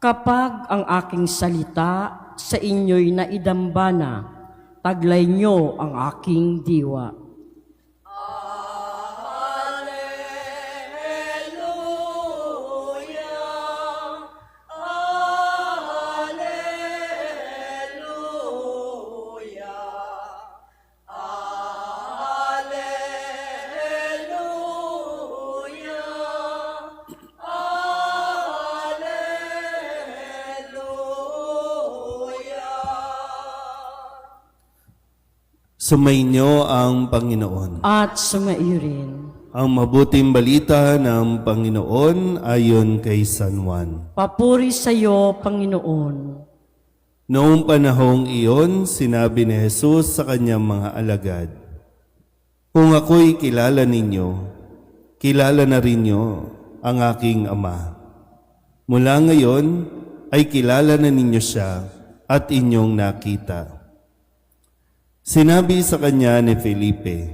Kapag ang aking salita sa inyo'y naidambana, taglay niyo ang aking diwa. Sumainyo ang Panginoon. At sumaiyo rin. Ang mabuting balita ng Panginoon ayon kay San Juan. Papuri sa iyo, Panginoon. Noong panahong iyon, sinabi ni Jesus sa kanyang mga alagad, "Kung ako'y kilala ninyo, kilala na rin niyo ang aking Ama. Mula ngayon ay kilala na ninyo siya at inyong nakita." Sinabi sa kanya ni Felipe,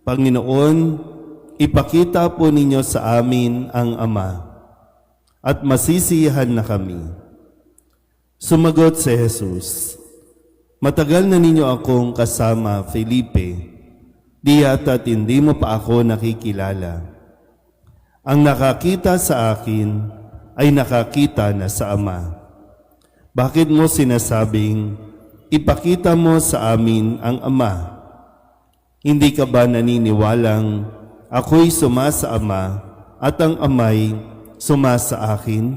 "Panginoon, ipakita po ninyo sa amin ang Ama, at masisiyahan na kami." Sumagot si Jesus, "Matagal na ninyo akong kasama, Felipe, di yata't hindi mo pa ako nakikilala. Ang nakakita sa akin ay nakakita na sa Ama. Bakit mo sinasabing, ipakita mo sa amin ang Ama? Hindi ka ba naniniwalang ako'y suma sa Ama at ang Ama'y suma sa akin?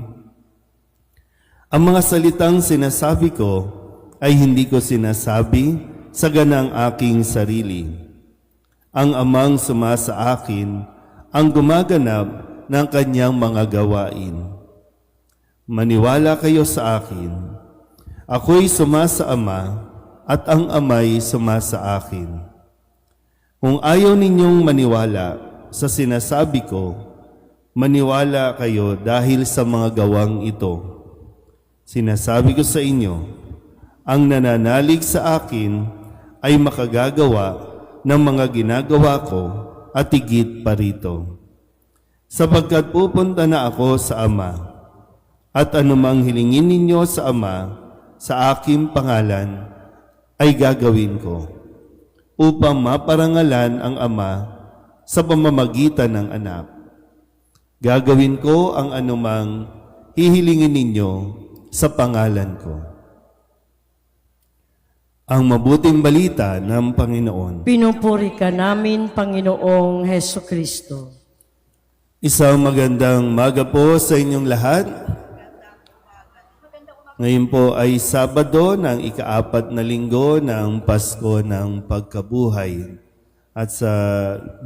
Ang mga salitang sinasabi ko ay hindi ko sinasabi sa ganang aking sarili. Ang Amang suma sa akin ang gumaganap ng kanyang mga gawain. Maniwala kayo sa akin. Ako'y suma sa Ama at ang Ama'y suma sa akin. Kung ayaw ninyong maniwala sa sinasabi ko, maniwala kayo dahil sa mga gawang ito. Sinasabi ko sa inyo, ang nananalig sa akin ay makagagawa ng mga ginagawa ko at higit pa rito. Sapagkat pupunta na ako sa Ama, at anumang hilingin ninyo sa Ama sa aking pangalan ay gagawin ko, upang maparangalan ang Ama sa pamamagitan ng Anak. Gagawin ko ang anumang hihilingin ninyo sa pangalan ko." Ang mabuting balita ng Panginoon. Pinupuri ka namin, Panginoong Heso Kristo. Isang magandang maga po sa inyong lahat. Ngayon po ay Sabado ng ika-4 na linggo ng Pasko ng Pagkabuhay. At sa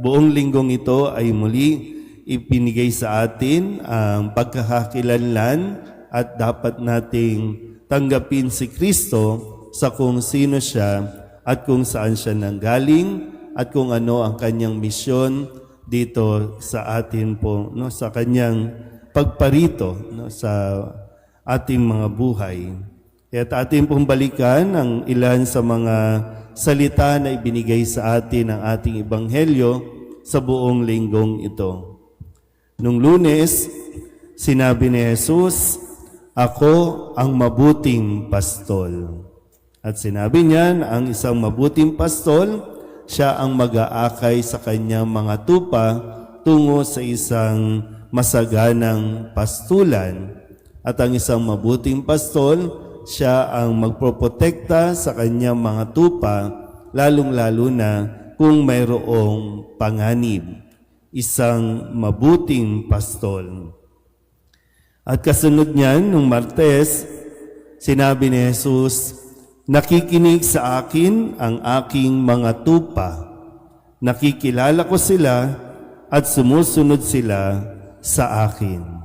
buong linggong ito ay muli ipinigay sa atin ang pagkakakilanlan at dapat nating tanggapin si Kristo sa kung sino siya at kung saan siya nanggaling at kung ano ang kanyang misyon dito sa atin po, no, sa kanyang pagparito, no, sa ating mga buhay. At atin pong balikan ang ilan sa mga salita na ibinigay sa atin ng ating Ebanghelyo sa buong linggong ito. Nung Lunes, sinabi ni Jesus, "Ako ang mabuting pastol." At sinabi niya na ang isang mabuting pastol, siya ang mag-aakay sa kanyang mga tupa tungo sa isang masaganang pastulan. At ang isang mabuting pastol, siya ang magproprotekta sa kanyang mga tupa, lalong-lalo na kung mayroong panganib. Isang mabuting pastol. At kasunod niyan, nung Martes, sinabi ni Jesus, "Nakikinig sa akin ang aking mga tupa. Nakikilala ko sila at sumusunod sila sa akin."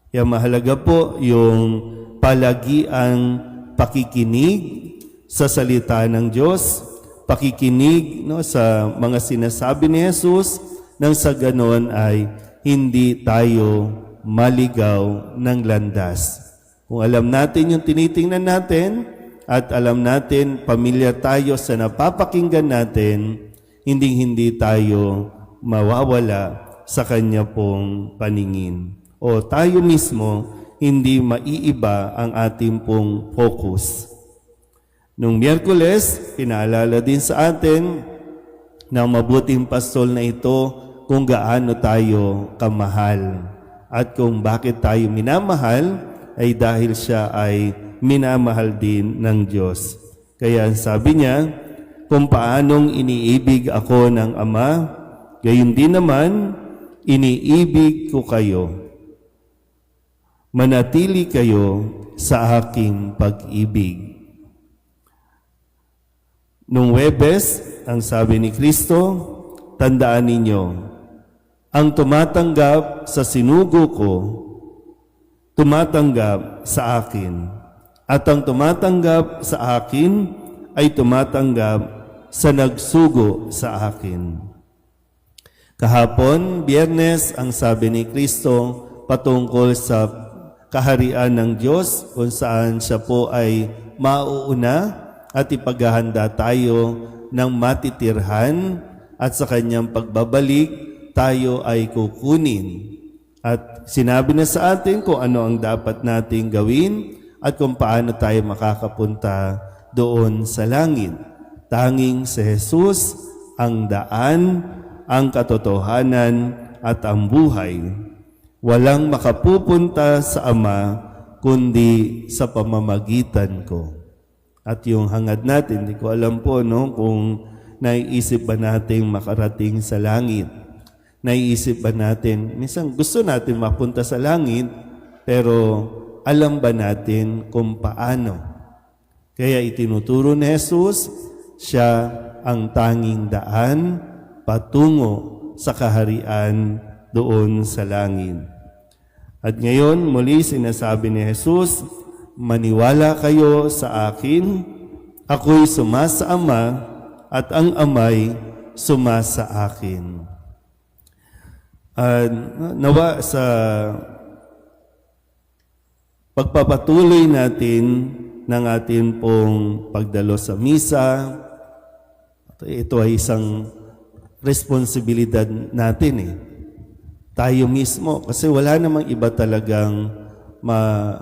Kaya mahalaga po yung palagiang pakikinig sa salita ng Diyos, pakikinig, no, sa mga sinasabi ni Jesus, nang sa ganon ay hindi tayo maligaw ng landas. Kung alam natin yung tinitingnan natin at alam natin, pamilya tayo sa napapakinggan natin, hindi tayo mawawala sa Kanya pong paningin. O tayo mismo, hindi maiiba ang ating pong focus. Nung Miyerkules, pinaalala din sa atin ng mabuting pastol na ito kung gaano tayo kamahal. At kung bakit tayo minamahal ay dahil siya ay minamahal din ng Diyos. Kaya sabi niya, kung paanong iniibig ako ng Ama, gayon din naman, iniibig ko kayo. Manatili kayo sa aking pag-ibig. Nung Huwebes, ang sabi ni Kristo, tandaan ninyo, ang tumatanggap sa sinugo ko, tumatanggap sa akin. At ang tumatanggap sa akin ay tumatanggap sa nagsugo sa akin. Kahapon, Biyernes, ang sabi ni Kristo patungkol sa kaharian ng Diyos kung saan siya po ay mauuna at ipaghahanda tayo ng matitirhan at sa kanyang pagbabalik tayo ay kukunin. At sinabi na sa atin kung ano ang dapat nating gawin at kung paano tayo makakapunta doon sa langit. Tanging si Jesus ang daan, ang katotohanan at ang buhay. Walang makapupunta sa Ama kundi sa pamamagitan ko. At yung hangad natin, hindi ko alam po kung naiisip ba natin makarating sa langit. Naiisip ba natin, minsan gusto natin mapunta sa langit, pero alam ba natin kung paano? Kaya itinuturo ni Jesus, siya ang tanging daan patungo sa kaharian doon sa langit. At ngayon, muli sinasabi ni Jesus, maniwala kayo sa akin, ako'y sumasa Ama, at ang Ama'y sumasa akin. Nawa sa pagpapatuloy natin ng ating pong pagdalo sa misa, ito ay isang responsibilidad natin tayo mismo, kasi wala namang iba talagang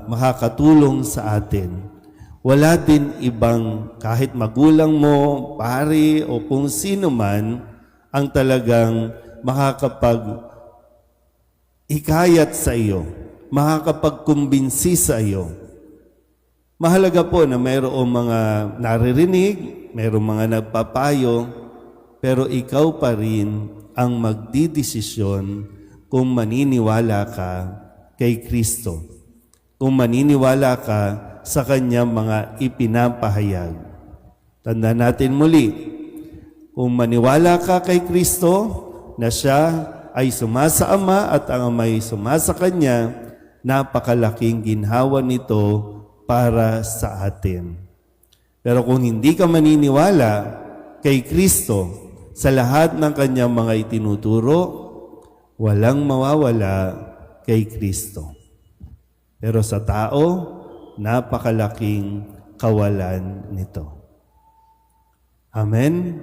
makakatulong sa atin. Wala din ibang kahit magulang mo, pari o kung sino man ang talagang makakapag-hikayat sa iyo, makakapagkumbinsi sa iyo. Mahalaga po na mayroong mga naririnig, mayroong mga nagpapayo, pero ikaw pa rin ang magdidesisyon kung maniniwala ka kay Kristo. Kung maniniwala ka sa kanyang mga ipinapahayag. Tandaan natin muli, kung maniwala ka kay Kristo na siya ay sumasa Ama at ang Ama ay sumasa Kanya, napakalaking ginhawa nito para sa atin. Pero kung hindi ka maniniwala kay Kristo sa lahat ng Kanyang mga itinuturo, walang mawawala kay Kristo. Pero sa tao, napakalaking kawalan nito. Amen?